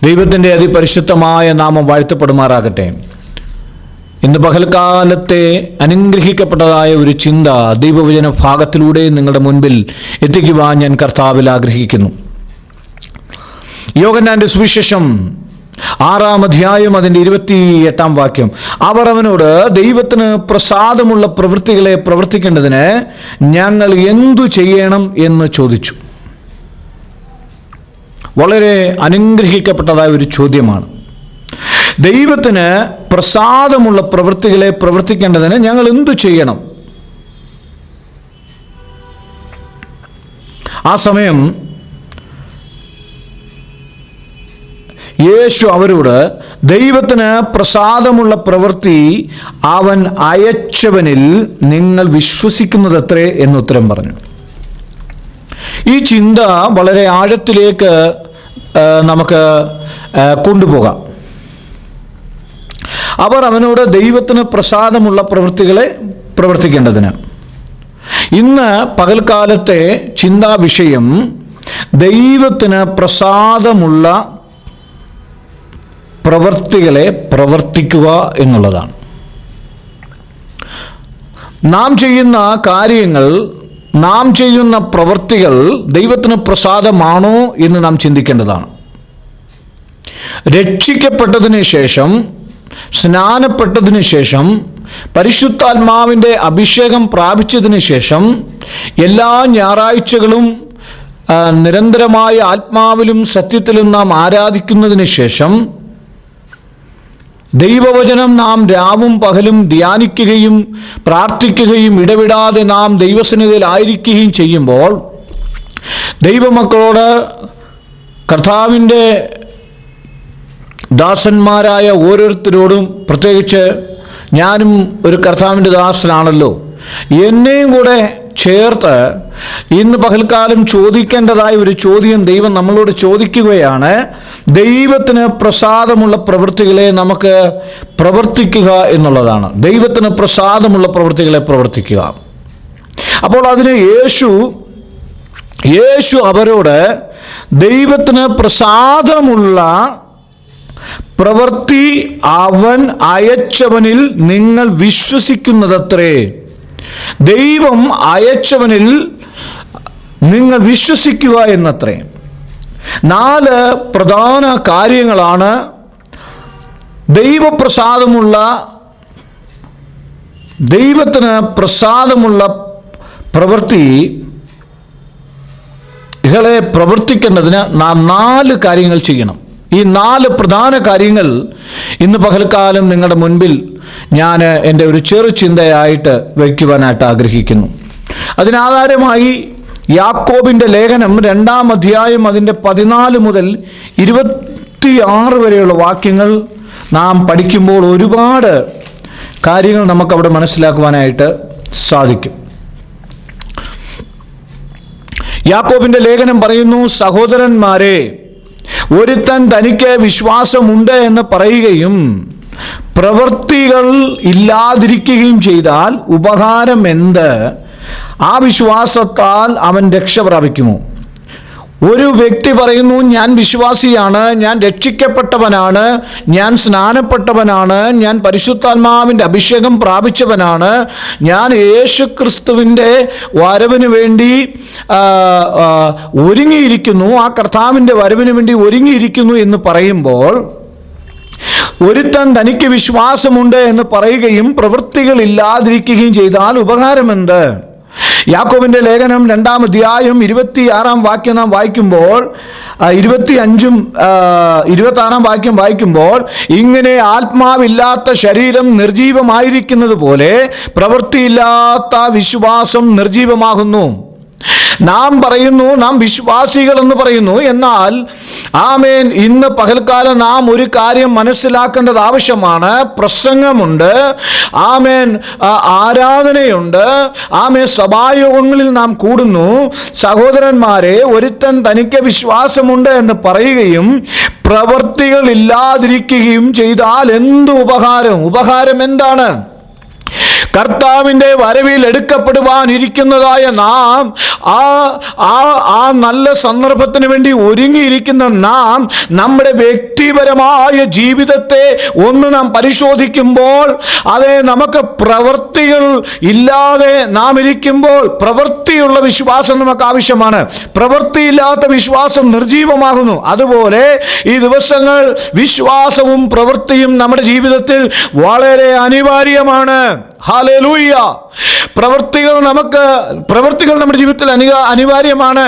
ദൈവത്തിൻ്റെ അതിപരിശുദ്ധമായ നാമം വാഴ്ത്തപ്പെടുമാറാകട്ടെ. ഇന്ന് പകൽക്കാലത്തെ അനുഗ്രഹിക്കപ്പെട്ടതായ ഒരു ചിന്ത ദൈവവചന ഭാഗത്തിലൂടെ നിങ്ങളുടെ മുൻപിൽ എത്തിക്കുവാൻ ഞാൻ കർത്താവിൽ ആഗ്രഹിക്കുന്നു. യോഹന്നാന്റെ സുവിശേഷം 6-ാം അധ്യായം അതിൻ്റെ 28-ാം വാക്യം. അവർ അവനോട്, ദൈവത്തിന് പ്രസാദമുള്ള പ്രവൃത്തികളെ പ്രവർത്തിക്കേണ്ടതിന് ഞങ്ങൾ എന്തു ചെയ്യണം എന്ന് ചോദിച്ചു. വളരെ അനുഗ്രഹിക്കപ്പെട്ടതായ ഒരു ചോദ്യമാണ്. ദൈവത്തിന് പ്രസാദമുള്ള പ്രവൃത്തികളെ പ്രവർത്തിക്കേണ്ടതിന് ഞങ്ങൾ എന്തു ചെയ്യണം? ആ സമയം യേശു അവരോട്, ദൈവത്തിന് പ്രസാദമുള്ള പ്രവൃത്തി അവൻ അയച്ചവനിൽ നിങ്ങൾ വിശ്വസിക്കുന്നതത്രേ എന്നുത്തരം പറഞ്ഞു. ഈ ചിന്ത വളരെ ആഴത്തിലേക്ക് നമുക്ക് കൊണ്ടുപോകാം. അവർ അവനോട് ദൈവത്തിന് പ്രസാദമുള്ള പ്രവൃത്തികളെ പ്രവർത്തിക്കേണ്ടതിന്. ഇന്ന് പകൽക്കാലത്തെ ചിന്താ വിഷയം ദൈവത്തിന് പ്രസാദമുള്ള പ്രവൃത്തികളെ പ്രവർത്തിക്കുക എന്നുള്ളതാണ്. നാം ചെയ്യുന്ന കാര്യങ്ങൾ, നാം ചെയ്യുന്ന പ്രവൃത്തികൾ ദൈവത്തിന് പ്രസാദമാണോ എന്ന് നാം ചിന്തിക്കേണ്ടതാണ്. രക്ഷിക്കപ്പെട്ടതിന് ശേഷം, സ്നാനപ്പെട്ടതിന് ശേഷം, പരിശുദ്ധാത്മാവിൻ്റെ അഭിഷേകം പ്രാപിച്ചതിന് ശേഷം, എല്ലാ ഞായറാഴ്ചകളും നിരന്തരമായ ആത്മാവിലും സത്യത്തിലും നാം ആരാധിക്കുന്നതിന് ശേഷം, ദൈവവചനം നാം രാവും പകലും ധ്യാനിക്കുകയും പ്രാർത്ഥിക്കുകയും ഇടവിടാതെ നാം ദൈവസന്നിധിയിലായിരിക്കുകയും ചെയ്യുമ്പോൾ, ദൈവമക്കളോട്, കർത്താവിൻ്റെ ദാസന്മാരായ ഓരോരുത്തരോടും, പ്രത്യേകിച്ച് ഞാനും ഒരു കർത്താവിൻ്റെ ദാസനാണല്ലോ, എന്നെയും കൂടെ ചേർത്ത് ഇന്ന് പകൽക്കാലം ചോദിക്കേണ്ടതായ ഒരു ചോദ്യം ദൈവം നമ്മളോട് ചോദിക്കുകയാണ്. ദൈവത്തിന് പ്രസാദമുള്ള പ്രവൃത്തികളെ നമുക്ക് പ്രവർത്തിക്കുക എന്നുള്ളതാണ്. ദൈവത്തിന് പ്രസാദമുള്ള പ്രവൃത്തികളെ പ്രവർത്തിക്കുക. അപ്പോൾ അതിന് യേശു അവരോട്, ദൈവത്തിന് പ്രസാദമുള്ള പ്രവൃത്തി അവൻ അയച്ചവനിൽ നിങ്ങൾ വിശ്വസിക്കുന്നതത്രേ. ദൈവം അയച്ചവനിൽ നിങ്ങൾ വിശ്വസിക്കുക എന്നത്രേ. 4 പ്രധാന കാര്യങ്ങളാണ് ദൈവത്തിന് പ്രസാദമുള്ള പ്രവൃത്തികളെ പ്രവർത്തിക്കേണ്ടതിന് നാം 4 കാര്യങ്ങൾ ചെയ്യണം. ഈ 4 പ്രധാന കാര്യങ്ങൾ ഇന്ന് പകൽക്കാലം നിങ്ങളുടെ മുൻപിൽ ഞാൻ എൻ്റെ ഒരു ചെറു ചിന്തയായിട്ട് വയ്ക്കുവാനായിട്ട് ആഗ്രഹിക്കുന്നു. അതിനാധാരമായി യാക്കോബിൻ്റെ ലേഖനം 2-ാം അധ്യായം അതിൻ്റെ 14 മുതൽ 26 വരെയുള്ള വാക്യങ്ങൾ നാം പഠിക്കുമ്പോൾ ഒരുപാട് കാര്യങ്ങൾ നമുക്കവിടെ മനസ്സിലാക്കുവാനായിട്ട് സാധിക്കും. യാക്കോബിൻ്റെ ലേഖനം പറയുന്നു, സഹോദരന്മാരെ, ഒരുത്തൻ തനിക്ക് വിശ്വാസമുണ്ട് എന്ന് പറയുകയും പ്രവൃത്തികൾ ഇല്ലാതിരിക്കുകയും ചെയ്താൽ ഉപകാരം എന്ത്? ആ വിശ്വാസത്താൽ അവൻ രക്ഷ പ്രാപിക്കുമോ? ഒരു വ്യക്തി പറയുന്നു, ഞാൻ വിശ്വാസിയാണ്, ഞാൻ രക്ഷിക്കപ്പെട്ടവനാണ്, ഞാൻ സ്നാനപ്പെട്ടവനാണ്, ഞാൻ പരിശുദ്ധാത്മാവിൻ്റെ അഭിഷേകം പ്രാപിച്ചവനാണ്, ഞാൻ യേശുക്രിസ്തുവിൻ്റെ വരവിന് വേണ്ടി ഒരുങ്ങിയിരിക്കുന്നു, ആ കർത്താവിൻ്റെ വരവിന് വേണ്ടി ഒരുങ്ങിയിരിക്കുന്നു എന്ന് പറയുമ്പോൾ, ഒരുത്തൻ തനിക്ക് വിശ്വാസമുണ്ട് എന്ന് പറയുകയും പ്രവൃത്തികൾ ഇല്ലാതിരിക്കുകയും ചെയ്താൽ ഉപകാരമെന്ത്? യാക്കോബിൻ്റെ ലേഖനം 2-ാം അധ്യായം 26-ാം വാക്യം നാം വായിക്കുമ്പോൾ, 25-ഉം 26-ാം വാക്യം വായിക്കുമ്പോൾ, ഇങ്ങനെ ആത്മാവില്ലാത്ത ശരീരം നിർജീവമായിരിക്കുന്നത് പോലെ പ്രവൃത്തിയില്ലാത്ത വിശ്വാസം നിർജീവമാകുന്നു. നാം പറയുന്നു, നാം വിശ്വാസികൾ എന്ന് പറയുന്നു. എന്നാൽ ആമേൻ, ഇന്ന് പകൽക്കാലം നാം ഒരു കാര്യം മനസ്സിലാക്കേണ്ടത് ആവശ്യമാണ്. പ്രസംഗമുണ്ട്, ആമേൻ, ആരാധനയുണ്ട്, ആമേൻ, സഭായോഗങ്ങളിൽ നാം കൂടുന്നു. സഹോദരന്മാരെ, ഒരുത്തൻ തനിക്ക് വിശ്വാസമുണ്ട് എന്ന് പറയുകയും പ്രവൃത്തികൾ ഇല്ലാതിരിക്കുകയും ചെയ്താൽ എന്ത് ഉപകാരം? ഉപകാരം എന്താണ്? കർത്താവിൻ്റെ വരവിൽ എടുക്കപ്പെടുവാനിരിക്കുന്നതായ നാം ആ നല്ല സന്ദർഭത്തിന് വേണ്ടി ഒരുങ്ങിയിരിക്കുന്ന നാം നമ്മുടെ വ്യക്തിപരമായ ജീവിതത്തെ ഒന്ന് നാം പരിശോധിക്കുമ്പോൾ, അതെ, നമുക്ക് പ്രവൃത്തികൾ ഇല്ലാതെ നാം ഇരിക്കുമ്പോൾ പ്രവൃത്തിയുള്ള വിശ്വാസം നമുക്ക് ആവശ്യമാണ്. പ്രവൃത്തിയില്ലാത്ത വിശ്വാസം നിർജീവമാകുന്നു. അതുപോലെ ഈ ദിവസങ്ങൾ വിശ്വാസവും പ്രവൃത്തിയും നമ്മുടെ ജീവിതത്തിൽ വളരെ അനിവാര്യമാണ്. ഹല്ലേലൂയ. പ്രവൃത്തികൾ നമ്മുടെ ജീവിതത്തിൽ അനിവാര്യമാണ്.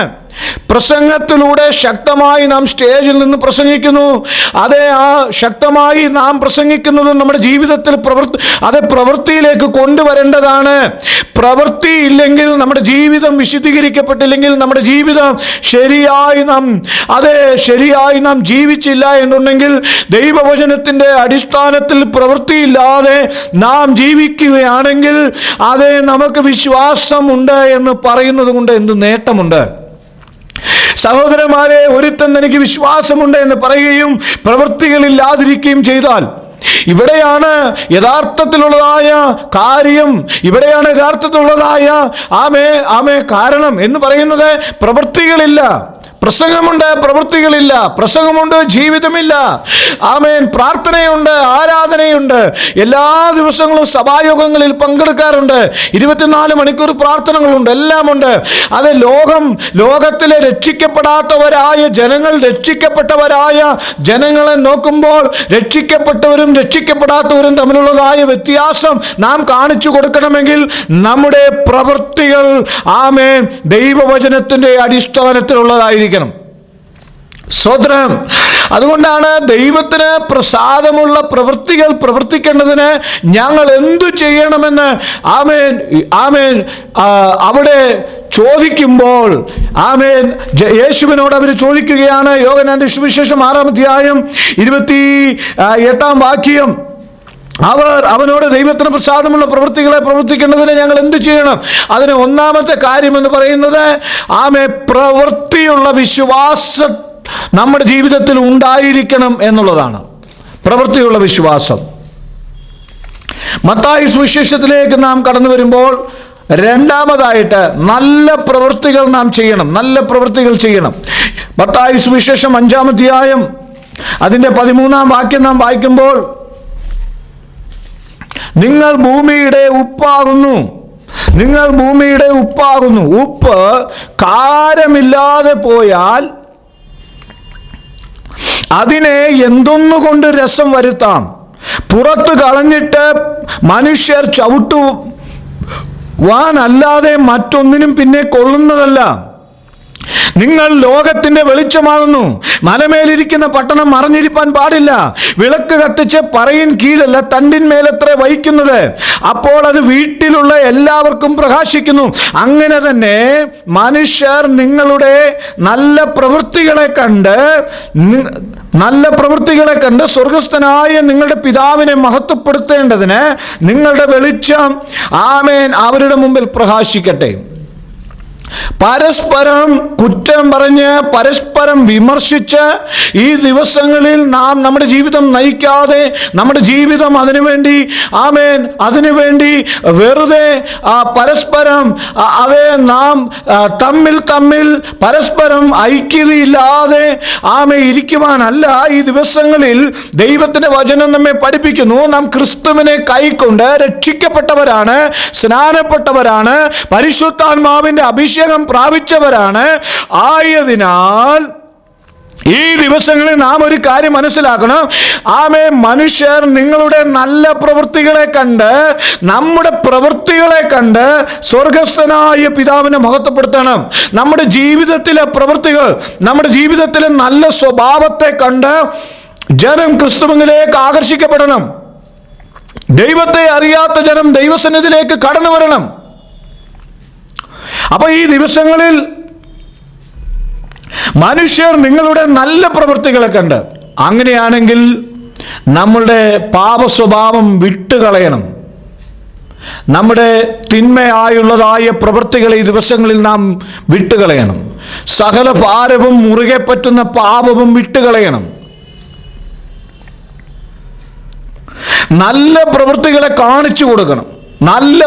പ്രസംഗത്തിലൂടെ ശക്തമായി നാം സ്റ്റേജിൽ നിന്ന് പ്രസംഗിക്കുന്നു. അതെ, ആ ശക്തമായി നാം പ്രസംഗിക്കുന്നത് നമ്മുടെ ജീവിതത്തിൽ പ്രവൃത്തിയിലേക്ക് കൊണ്ടുവരേണ്ടതാണ്. പ്രവൃത്തി ഇല്ലെങ്കിൽ, നമ്മുടെ ജീവിതം വിശുദ്ധീകരിക്കപ്പെട്ടില്ലെങ്കിൽ, നമ്മുടെ ജീവിതം ശരിയായി നാം ജീവിച്ചില്ല എന്നുണ്ടെങ്കിൽ, ദൈവവചനത്തിൻ്റെ അടിസ്ഥാനത്തിൽ പ്രവൃത്തിയില്ലാതെ നാം ജീവിക്കുകയാണെങ്കിൽ, അതെ, നമുക്ക് വിശ്വാസമുണ്ട് എന്ന് പറയുന്നത് കൊണ്ട് എന്ത് നേട്ടമുണ്ട്? സഹോദരന്മാരെ, ഒരുത്തൻ എനിക്ക് വിശ്വാസമുണ്ട് എന്ന് പറയുകയും പ്രവൃത്തികളില്ലാതിരിക്കുകയും ചെയ്താൽ, ഇവിടെയാണ് യഥാർത്ഥത്തിലുള്ളതായ കാര്യം, ഇവിടെയാണ് യഥാർത്ഥത്തിലുള്ളതായ കാരണം എന്ന് പറയുന്നത്. പ്രവൃത്തികളില്ല, പ്രസംഗമുണ്ട്, പ്രവൃത്തികളില്ല. പ്രസംഗമുണ്ട്, ജീവിതമില്ല. ആമേൻ. പ്രാർത്ഥനയുണ്ട്, ആരാധനയുണ്ട്. എല്ലാ ദിവസങ്ങളും സഭായോഗങ്ങളിൽ പങ്കെടുക്കാറുണ്ട്. 24 മണിക്കൂർ പ്രാർത്ഥനകളുണ്ട്, എല്ലാമുണ്ട്. അത് ലോകത്തിലെ രക്ഷിക്കപ്പെടാത്തവരായ ജനങ്ങളെ നോക്കുമ്പോൾ രക്ഷിക്കപ്പെട്ടവരും രക്ഷിക്കപ്പെടാത്തവരും തമ്മിലുള്ളതായ വ്യത്യാസം നാം കാണിച്ചു കൊടുക്കണമെങ്കിൽ നമ്മുടെ പ്രവൃത്തികൾ ദൈവവചനത്തിന്റെ അടിസ്ഥാനത്തിലുള്ളതായിരിക്കും. സ്വതന്ത്രം. അതുകൊണ്ടാണ് ദൈവത്തിന് പ്രസാദമുള്ള പ്രവൃത്തികൾ പ്രവർത്തിക്കേണ്ടതിന് ഞങ്ങൾ എന്തു ചെയ്യണമെന്ന് അവിടെ ചോദിക്കുമ്പോൾ യേശുവിനോട് അവർ ചോദിക്കുകയാണ്. യോഹന്നാന്റെ സുവിശേഷം 6-ാം അധ്യായം 28-ാം വാക്യം. അവനോട് ദൈവത്തിന് പ്രസാദമുള്ള പ്രവൃത്തികളെ പ്രവർത്തിക്കേണ്ടതിന് ഞങ്ങൾ എന്ത് ചെയ്യണം? അതിന് ഒന്നാമത്തെ കാര്യം എന്ന് പറയുന്നത് പ്രവൃത്തിയുള്ള വിശ്വാസം നമ്മുടെ ജീവിതത്തിൽ ഉണ്ടായിരിക്കണം എന്നുള്ളതാണ്. പ്രവൃത്തിയുള്ള വിശ്വാസം. മത്തായി സുവിശേഷത്തിലേക്ക് നാം കടന്നു വരുമ്പോൾ രണ്ടാമതായിട്ട് നല്ല പ്രവൃത്തികൾ നാം ചെയ്യണം. നല്ല പ്രവൃത്തികൾ ചെയ്യണം. മത്തായി സുവിശേഷം 5-ാം അധ്യായം അതിൻ്റെ 13-ാം വാക്യം നാം വായിക്കുമ്പോൾ, നിങ്ങൾ ഭൂമിയുടെ ഉപ്പാകുന്നു. നിങ്ങൾ ഭൂമിയുടെ ഉപ്പാകുന്നു. ഉപ്പ് കാരമില്ലാതെ പോയാൽ അതിനെ എന്തൊന്നുകൊണ്ട് രസം വരുത്താം? പുറത്ത് കളഞ്ഞിട്ട് മനുഷ്യർ ചവിട്ടുവാനല്ലാതെ മറ്റൊന്നിനും പിന്നെ കൊള്ളുന്നതല്ല. നിങ്ങൾ ലോകത്തിന്റെ വെളിച്ചമാകുന്നു. മലമേലിരിക്കുന്ന പട്ടണം മറഞ്ഞിരിപ്പാൻ പാടില്ല. വിളക്ക് കത്തിച്ച് പറയിൻ കീഴല്ല തണ്ടിന്മേലത്ര വഹിക്കുന്നത്. അപ്പോൾ അത് വീട്ടിലുള്ള എല്ലാവർക്കും പ്രകാശിക്കുന്നു. അങ്ങനെ തന്നെ മനുഷ്യർ നിങ്ങളുടെ നല്ല പ്രവൃത്തികളെ കണ്ട് സ്വർഗസ്ഥനായ നിങ്ങളുടെ പിതാവിനെ മഹത്വപ്പെടുത്തേണ്ടതിന് നിങ്ങളുടെ വെളിച്ചം അവരുടെ മുമ്പിൽ പ്രകാശിക്കട്ടെ. പരസ്പരം കുറ്റം പറഞ്ഞ് പരസ്പരം വിമർശിച്ച് ഈ ദിവസങ്ങളിൽ നാം നമ്മുടെ ജീവിതം നയിക്കാതെ, നമ്മുടെ ജീവിതം അതിനുവേണ്ടി വെറുതെ പരസ്പരം നാം തമ്മിൽ പരസ്പരം ഐക്യതയില്ലാതെ ഇരിക്കുവാനല്ല. ഈ ദിവസങ്ങളിൽ ദൈവത്തിന്റെ വചനം നമ്മെ പഠിപ്പിക്കുന്നു. നാം ക്രിസ്തുവിനെ കൈക്കൊണ്ട് രക്ഷിക്കപ്പെട്ടവരാണ്, സ്നാനപ്പെട്ടവരാണ്, പരിശുദ്ധാത്മാവിന്റെ അഭിഷേകം പ്രാപിച്ചവരാണ്. ആയതിനാൽ ഈ ദിവസങ്ങളിൽ നാം ഒരു കാര്യം മനസ്സിലാക്കണം. മനുഷ്യർ നിങ്ങളുടെ നല്ല പ്രവൃത്തികളെ കണ്ട്, നമ്മുടെ പ്രവൃത്തികളെ കണ്ട് സ്വർഗസ്ഥനായ പിതാവിനെ മഹത്വപ്പെടുത്തണം. നമ്മുടെ ജീവിതത്തിലെ പ്രവൃത്തികൾ, നമ്മുടെ ജീവിതത്തിലെ നല്ല സ്വഭാവത്തെ കണ്ട് ജനം ക്രിസ്തുവിലേക്ക് ആകർഷിക്കപ്പെടണം. ദൈവത്തെ അറിയാത്ത ജനം ദൈവസന്നിധിയിലേക്ക് കടന്നു വരണം. അപ്പൊ ഈ ദിവസങ്ങളിൽ മനുഷ്യർ നിങ്ങളുടെ നല്ല പ്രവൃത്തികളെ കണ്ട്, അങ്ങനെയാണെങ്കിൽ നമ്മളുടെ പാപസ്വഭാവം വിട്ടുകളയണം. നമ്മുടെ തിന്മയായുള്ളതായ പ്രവൃത്തികളെ ഈ ദിവസങ്ങളിൽ നാം വിട്ടുകളയണം. സകല ഭാരവും മുറുകെ പറ്റുന്ന പാപവും വിട്ടുകളയണം. നല്ല പ്രവൃത്തികളെ കാണിച്ചു കൊടുക്കണം. നല്ല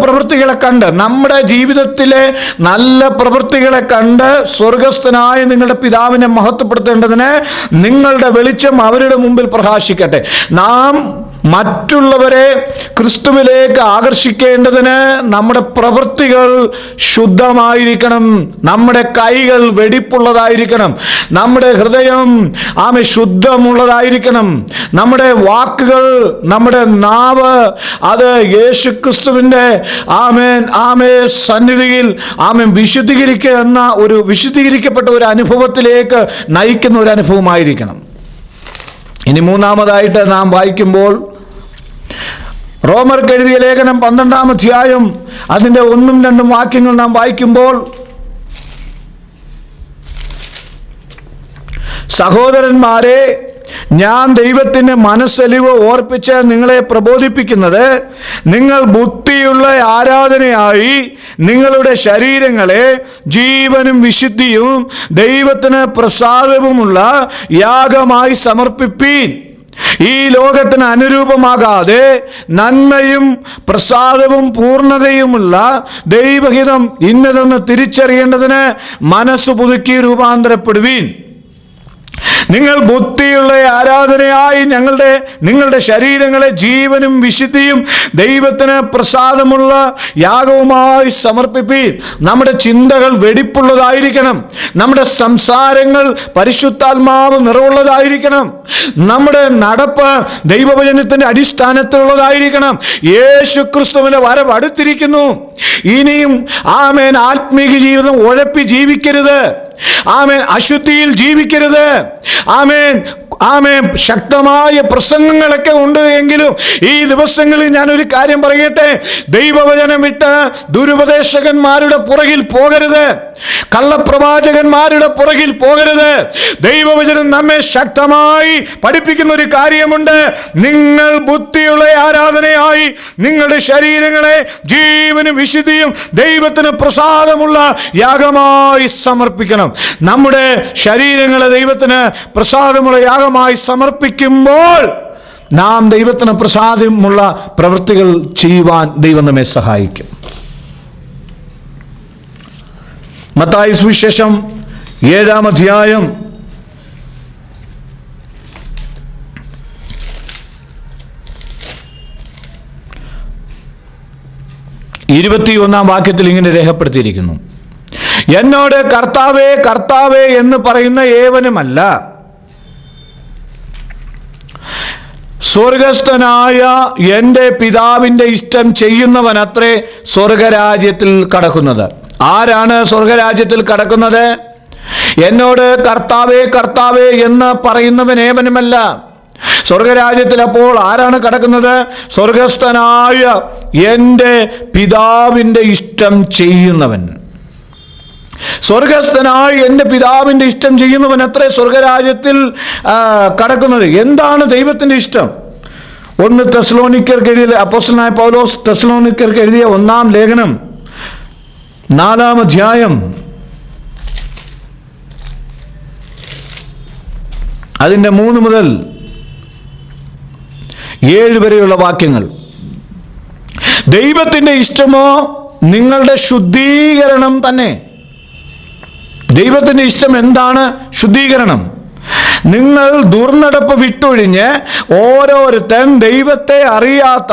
പ്രവൃത്തികളെ കണ്ട്, നമ്മുടെ ജീവിതത്തിലെ നല്ല പ്രവൃത്തികളെ കണ്ട് സ്വർഗസ്ഥനായ നിങ്ങളുടെ പിതാവിനെ മഹത്വപ്പെടുത്തേണ്ടതിന് നിങ്ങളുടെ വെളിച്ചം അവരുടെ മുമ്പിൽ പ്രകാശിക്കട്ടെ. നാം മറ്റുള്ളവരെ ക്രിസ്തുവിലേക്ക് ആകർഷിക്കേണ്ടതിന് നമ്മുടെ പ്രവൃത്തികൾ ശുദ്ധമായിരിക്കണം, നമ്മുടെ കൈകൾ വെടിപ്പുള്ളതായിരിക്കണം, നമ്മുടെ ഹൃദയം ശുദ്ധമുള്ളതായിരിക്കണം, നമ്മുടെ വാക്കുകൾ, നമ്മുടെ നാവ് അത് യേശുക്രിസ്തുവിന്റെ സന്നിധിയിൽ വിശുദ്ധീകരിക്കപ്പെട്ട ഒരു അനുഭവത്തിലേക്ക് നയിക്കുന്ന ഒരു അനുഭവമായിരിക്കണം. ഇനി മൂന്നാമതായിട്ട് നാം വായിക്കുമ്പോൾ റോമർക്ക് എഴുതിയ ലേഖനം 12-ാം അധ്യായം അതിൻ്റെ 1-2 വാക്യങ്ങൾ നാം വായിക്കുമ്പോൾ, സഹോദരന്മാരെ, ഞാൻ ദൈവത്തിൻ്റെ മനസ്സലിവ് ഓർപ്പിച്ച് നിങ്ങളെ പ്രബോധിപ്പിക്കുന്നത്, നിങ്ങൾ ബുദ്ധിയുള്ള ആരാധനയായി നിങ്ങളുടെ ശരീരങ്ങളെ ജീവനും വിശുദ്ധിയും ദൈവത്തിന് പ്രസാദവുമുള്ള യാഗമായി സമർപ്പിപ്പീൻ. ഈ ലോകത്തിന് അനുരൂപമാകാതെ നന്മയും പ്രസാദവും പൂർണ്ണതയുമുള്ള ദൈവഹിതം ഇന്നതെന്ന് തിരിച്ചറിയേണ്ടതിന് മനസ്സ് പുതുക്കി രൂപാന്തരപ്പെടുവീൻ. നിങ്ങൾ ബുദ്ധിയുള്ള ആരാധനയായി നിങ്ങളുടെ ശരീരങ്ങളെ ജീവനും വിശുദ്ധിയും ദൈവത്തിന് പ്രസാദമുള്ള യാഗവുമായി സമർപ്പിപ്പീൻ. നമ്മുടെ ചിന്തകൾ വെടിപ്പുള്ളതായിരിക്കണം, നമ്മുടെ സംസാരങ്ങൾ പരിശുദ്ധാത്മാവ് നിറവുള്ളതായിരിക്കണം, നമ്മുടെ നടപ്പ് ദൈവവചനത്തിന്റെ അടിസ്ഥാനത്തിലുള്ളതായിരിക്കണം. യേശുക്രിസ്തുവിന്റെ വരവ് അടുത്തിരിക്കുന്നു. ഇനിയും ആത്മീക ജീവിതം ഉഴപ്പി ജീവിക്കരുത്. അശുദ്ധിയിൽ ജീവിക്കരുത്. ശക്തമായ പ്രസംഗങ്ങളൊക്കെ ഉണ്ട് എങ്കിലും ഈ ദിവസങ്ങളിൽ ഞാനൊരു കാര്യം പറയട്ടെ, ദൈവവചനം വിട്ട് ദുരുപദേശകന്മാരുടെ പുറകിൽ പോകരുത്, കള്ളപ്രവാചകന്മാരുടെ പുറകിൽ പോകരുത്. ദൈവവചനം നമ്മെ ശക്തമായി പഠിപ്പിക്കുന്ന ഒരു കാര്യമുണ്ട്. നിങ്ങൾ ബുദ്ധിയുള്ള ആരാധനയായി നിങ്ങളുടെ ശരീരങ്ങളെ ജീവനും വിശുദ്ധിയും ദൈവത്തിന് പ്രസാദമുള്ള യാഗമായി സമർപ്പിക്കണം. നമ്മുടെ ശരീരങ്ങളെ ദൈവത്തിന് പ്രസാദമുള്ള യാഗമായി സമർപ്പിക്കുമ്പോൾ നാം ദൈവത്തിന് പ്രസാദമുള്ള പ്രവൃത്തികൾ ചെയ്യുവാൻ ദൈവം നമ്മെ സഹായിക്കും. മത്തായി സുവിശേഷം 7-ാം അധ്യായം 21-ാം വാക്യത്തിൽ ഇങ്ങനെ രേഖപ്പെടുത്തിയിരിക്കുന്നു, എന്നോട് കർത്താവേ കർത്താവേ എന്ന് പറയുന്ന ഏവനുമല്ല, സ്വർഗസ്ഥനായ എൻ്റെ പിതാവിൻ്റെ ഇഷ്ടം ചെയ്യുന്നവനത്രേ സ്വർഗരാജ്യത്തിൽ കടക്കുന്നത്. ആരാണ് സ്വർഗരാജ്യത്തിൽ കടക്കുന്നത്? എന്നോട് കർത്താവേ കർത്താവേ എന്ന് പറയുന്നവൻ ഏവനുമല്ല. സ്വർഗരാജ്യത്തിൽ അപ്പോൾ ആരാണ് കടക്കുന്നത്? സ്വർഗസ്ഥനായ എൻ്റെ പിതാവിൻ്റെ ഇഷ്ടം ചെയ്യുന്നവൻ. സ്വർഗസ്ഥനായ എൻ്റെ പിതാവിൻ്റെ ഇഷ്ടം ചെയ്യുന്നവൻ അത്രേ സ്വർഗരാജ്യത്തിൽ കടക്കുന്നത്. എന്താണ് ദൈവത്തിൻ്റെ ഇഷ്ടം? 1 തെസ്സലോനിക്കർക്ക് എഴുതിയ അപ്പോസ്തലനായ പൗലോസ് തെസ്സലോനിക്കർക്ക് എഴുതിയ 1-ാം ലേഖനം 4-ാം അധ്യായം അതിൻ്റെ 3 മുതൽ 7 വരെയുള്ള വാക്യങ്ങൾ. ദൈവത്തിൻ്റെ ഇഷ്ടമോ നിങ്ങളുടെ ശുദ്ധീകരണം തന്നെ. ദൈവത്തിൻ്റെ ഇഷ്ടം എന്താണ്? ശുദ്ധീകരണം. നിങ്ങൾ ദുർനടപ്പ് വിട്ടൊഴിഞ്ഞ് ഓരോരുത്തൻ ദൈവത്തെ അറിയാത്ത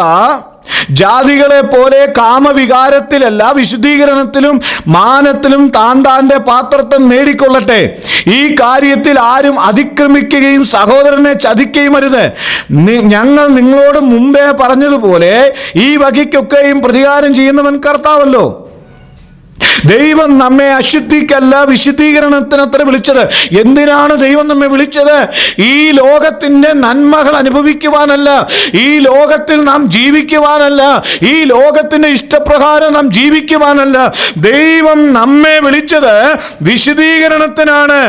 ജാതികളെ പോലെ കാമവികാരത്തിലല്ല വിശുദ്ധീകരണത്തിലും മാനത്തിലും താൻ്റെ പാത്രത്വം നേടിക്കൊള്ളട്ടെ. ഈ കാര്യത്തിൽ ആരും അതിക്രമിക്കുകയും സഹോദരനെ ചതിക്കുകയും അരുത്. ഞങ്ങൾ നിങ്ങളോട് മുമ്പേ പറഞ്ഞതുപോലെ ഈ വകയ്ക്കൊക്കെയും പ്രതികാരം ചെയ്യുന്നവൻ കർത്താവല്ലോ. ദൈവം നമ്മെ അശുദ്ധിക്കല്ല വിശുദ്ധീകരണത്തിനത്ര വിളിച്ചത്. എന്തിനാണ് ദൈവം നമ്മെ വിളിച്ചത്? ഈ ലോകത്തിൻ്റെ നന്മകൾ അനുഭവിക്കുവാനല്ല, ഈ ലോകത്തിൽ നാം ജീവിക്കുവാനല്ല, ഈ ലോകത്തിൻ്റെ ഇഷ്ടപ്രകാരം നാം ജീവിക്കുവാനല്ല. ദൈവം നമ്മെ വിളിച്ചത് വിശുദ്ധീകരണത്തിനാണ്.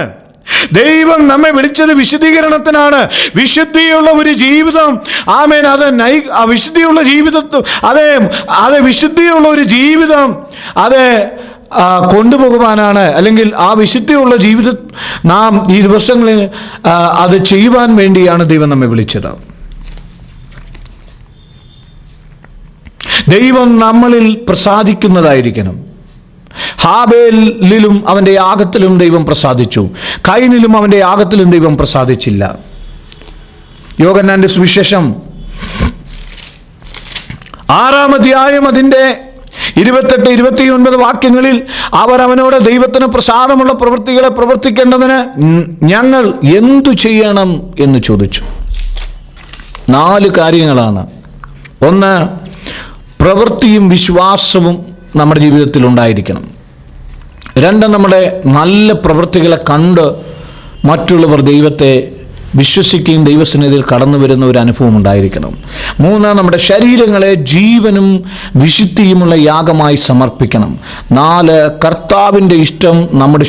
ദൈവം നമ്മെ വിളിച്ചത് വിശുദ്ധീകരണത്തിനാണ്. വിശുദ്ധിയുള്ള ഒരു ജീവിതം, വിശുദ്ധിയുള്ള ജീവിതത്തിൽ വിശുദ്ധിയുള്ള ഒരു ജീവിതം കൊണ്ടുപോകുവാനാണ്, അല്ലെങ്കിൽ ആ വിശുദ്ധിയുള്ള ജീവിതം നാം ഈ ദിവസങ്ങളിൽ അത് ചെയ്യുവാൻ വേണ്ടിയാണ് ദൈവം നമ്മെ വിളിച്ചത്. ദൈവം നമ്മളിൽ പ്രസാദിക്കുന്നതായിരിക്കണം. ഹാബേലിലും അവൻ്റെ യാഗത്തിലും ദൈവം പ്രസാദിച്ചു, കയീനിലും അവൻ്റെ യാഗത്തിലും ദൈവം പ്രസാദിച്ചില്ല. യോഹന്നാന്റെ സുവിശേഷം 6-ാം അധ്യായം അതിൻ്റെ 28-29 വാക്യങ്ങളിൽ അവർ അവനോട് ദൈവത്തിന് പ്രസാദമുള്ള പ്രവൃത്തികളെ പ്രവർത്തിക്കേണ്ടതിന് ഞങ്ങൾ എന്തു ചെയ്യണം എന്ന് ചോദിച്ചു. 4 കാര്യങ്ങളാണ്. 1, പ്രവൃത്തിയും വിശ്വാസവും നമ്മുടെ ജീവിതത്തിൽ ഉണ്ടായിരിക്കണം. 2, നമ്മുടെ നല്ല പ്രവൃത്തികളെ കണ്ട് മറ്റുള്ളവർ ദൈവത്തെ വിശ്വസിക്കുകയും ദൈവസന്നിധിയിൽ കടന്നു വരുന്ന ഒരു അനുഭവം ഉണ്ടായിരിക്കണം. 3, നമ്മുടെ ശരീരങ്ങളെ ജീവനും വിശുദ്ധിയുമുള്ള യാഗമായി സമർപ്പിക്കണം. 4, കർത്താവിൻ്റെ ഇഷ്ടം നമ്മുടെ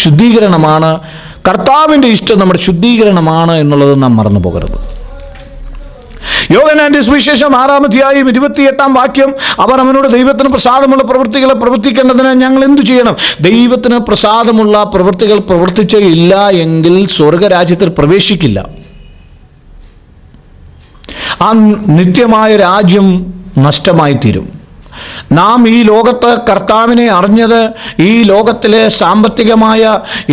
ശുദ്ധീകരണമാണ്. കർത്താവിൻ്റെ ഇഷ്ടം നമ്മുടെ ശുദ്ധീകരണമാണ് എന്നുള്ളത് നാം മറന്നു പോകരുത്. യോഹന്നാന്റെ സുവിശേഷം 6-ാം അധ്യായം 28-ാം വാക്യം, അവർ അവനോട് ദൈവത്തിന് പ്രസാദമുള്ള പ്രവൃത്തികളെ പ്രവർത്തിക്കേണ്ടതിന് ഞങ്ങൾ എന്തു ചെയ്യണം? ദൈവത്തിന് പ്രസാദമുള്ള പ്രവൃത്തികൾ പ്രവർത്തിച്ചില്ല എങ്കിൽ സ്വർഗരാജ്യത്തിൽ പ്രവേശിക്കില്ല. ആ നിത്യമായ രാജ്യം നഷ്ടമായി തീരും. നാം ഈ ലോകത്ത് കർത്താവിനെ അറിഞ്ഞത് ഈ ലോകത്തിലെ സാമ്പത്തികമായ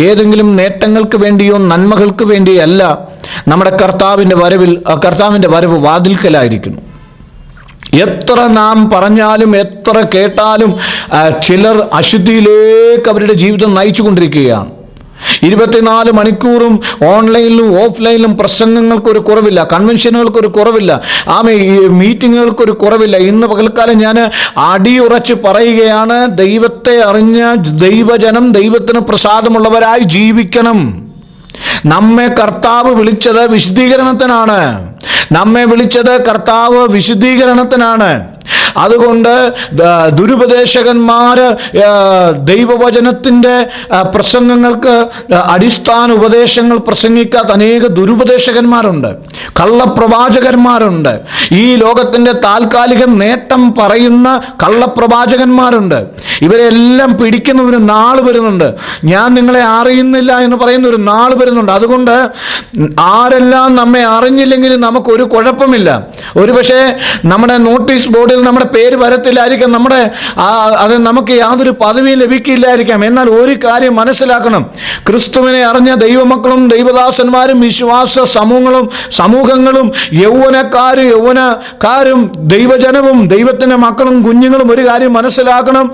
ഏതെങ്കിലും നേട്ടങ്ങൾക്ക് വേണ്ടിയോ നന്മകൾക്ക് വേണ്ടിയല്ല. നമ്മുടെ കർത്താവിൻ്റെ വരവ് വാതിൽക്കലായിരിക്കുന്നു. എത്ര നാം പറഞ്ഞാലും എത്ര കേട്ടാലും ചിലർ അശുദ്ധിയിലേക്ക് അവരുടെ ജീവിതം നയിച്ചു കൊണ്ടിരിക്കുകയാണ്. 24 മണിക്കൂറും ഓൺലൈനിലും ഓഫ്ലൈനിലും പ്രസംഗങ്ങൾക്കൊരു കുറവില്ല, കൺവെൻഷനുകൾക്കൊരു കുറവില്ല, മീറ്റിങ്ങുകൾക്കൊരു കുറവില്ല. ഇന്ന് പകൽക്കാലം ഞാൻ അടിയുറച്ച് പറയുകയാണ്, ദൈവത്തെ അറിഞ്ഞ ദൈവജനം ദൈവത്തിന് പ്രസാദമുള്ളവരായി ജീവിക്കണം. നമ്മെ കർത്താവ് വിളിച്ചത് വിശുദ്ധീകരണത്തിനാണ്. അതുകൊണ്ട് ദുരുപദേശകന്മാർ ദൈവവചനത്തിൻ്റെ പ്രസംഗങ്ങൾക്ക് അടിസ്ഥാന ഉപദേശങ്ങൾ പ്രസംഗിക്കാത്ത അനേക ദുരുപദേശകന്മാരുണ്ട്, കള്ളപ്രവാചകന്മാരുണ്ട്. ഈ ലോകത്തിൻ്റെ താൽക്കാലിക നേട്ടം പറയുന്ന കള്ളപ്രവാചകന്മാരുണ്ട്. ഇവരെല്ലാം പിടിക്കുന്ന ഒരു നാൾ വരുന്നുണ്ട്. ഞാൻ നിങ്ങളെ അറിയുന്നില്ല എന്ന് പറയുന്ന ഒരു നാൾ വരുന്നുണ്ട്. അതുകൊണ്ട് ആരെല്ലാം നമ്മെ അറിഞ്ഞില്ലെങ്കിലും നമുക്കൊരു കുഴപ്പമില്ല. ഒരുപക്ഷെ നമ്മുടെ നോട്ടീസ് ബോർഡിൽ നമ്മുടെ പേര് വരത്തില്ലായിരിക്കാം, അത് നമുക്ക് യാതൊരു പദവിയും ലഭിക്കില്ലായിരിക്കാം. എന്നാൽ ഒരു കാര്യം മനസ്സിലാക്കണം, ക്രിസ്തുവിനെ അറിഞ്ഞ ദൈവമക്കളും ദൈവദാസന്മാരും വിശ്വാസ സമൂഹങ്ങളും യൗവനക്കാരും ദൈവജനവും ദൈവത്തിൻ്റെ മക്കളും കുഞ്ഞുങ്ങളും ഒരു കാര്യം മനസ്സിലാക്കണം,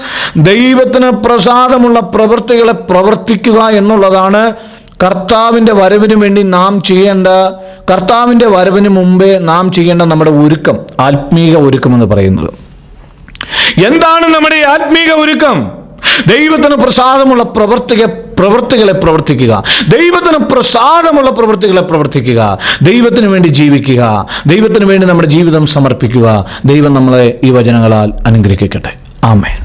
ദൈവത്തിന് പ്രസാദമുള്ള പ്രവൃത്തികളെ പ്രവർത്തിക്കുക എന്നുള്ളതാണ് കർത്താവിൻ്റെ വരവിന് വേണ്ടി നാം ചെയ്യേണ്ട, കർത്താവിൻ്റെ വരവിന് മുമ്പേ നാം ചെയ്യേണ്ട നമ്മുടെ ഒരുക്കം, ആത്മീക ഒരുക്കം എന്ന് പറയുന്നത്. എന്താണ് നമ്മുടെ ആത്മീക ഒരുക്കം? ദൈവത്തിന് പ്രസാദമുള്ള പ്രവൃത്തികളെ പ്രവർത്തിക്കുക, ദൈവത്തിന് പ്രസാദമുള്ള പ്രവൃത്തികളെ പ്രവർത്തിക്കുക, ദൈവത്തിന് വേണ്ടി ജീവിക്കുക, ദൈവത്തിന് വേണ്ടി നമ്മുടെ ജീവിതം സമർപ്പിക്കുക. ദൈവം നമ്മളെ ഈ വചനങ്ങളാൽ അനുഗ്രഹിക്കട്ടെ. ആമേൻ.